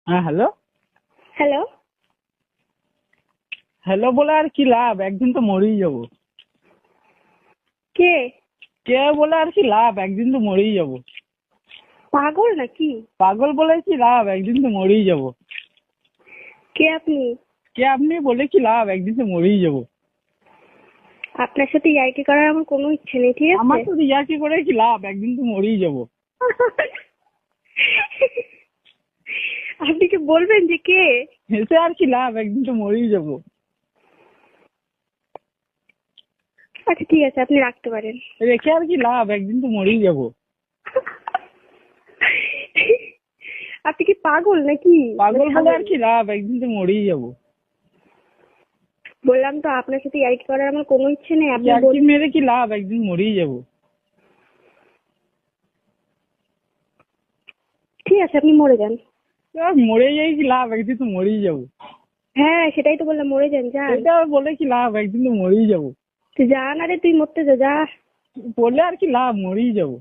হ্যাঁ hello. Hello. Hello বলে আর কি লাভ, একদিন তো মরেই যাবো। কে? কে বলে আর কি লাভ, একদিন তো মরেই যাবো। পাগল নাকি? পাগল বলে কি লাভ, একদিন তো মরেই যাবো। কে আপনি? কে আপনি বলে কি লাভ, একদিন তো মরেই যাবো। আপনার সাথে ইয়ার্কি করার আমার কোনো ইচ্ছে নেই, ঠিক আছে? আমার তো ইয়ার্কি করে কি লাভ, একদিন তো মরেই যাবো। আপনি কি বলবেন যে কে? হেসে আর কি লাভ, একদিন তো মরেই যাবো। আচ্ছা ঠিক আছে, আপনি রাখতে পারেন। রেখে আর কি লাভ, একদিন তো মরেই যাবো। আপনি কি পাগল নাকি? পাগল বলে আর কি লাভ, একদিন তো মরেই যাবো। বললাম তো আপনার সাথে ইয়ার্কি করার আমার কোনো ইচ্ছে নেই। আপনি ইয়ার্কি মেরে কি লাভ, একদিন মরেই যাবো। ঠিক আছে, আপনি মরে যান। মরে যাই কি লাভ, একদিন তো মরেই যাবো। হ্যাঁ সেটাই তো বললাম, মরে যান, যান। এটা বলে কি লাভ, একদিন তো মরেই যাবো। তুই যা না রে, তুই মরতে যা, যা। বললে আর কি লাভ, মরেই যাবো।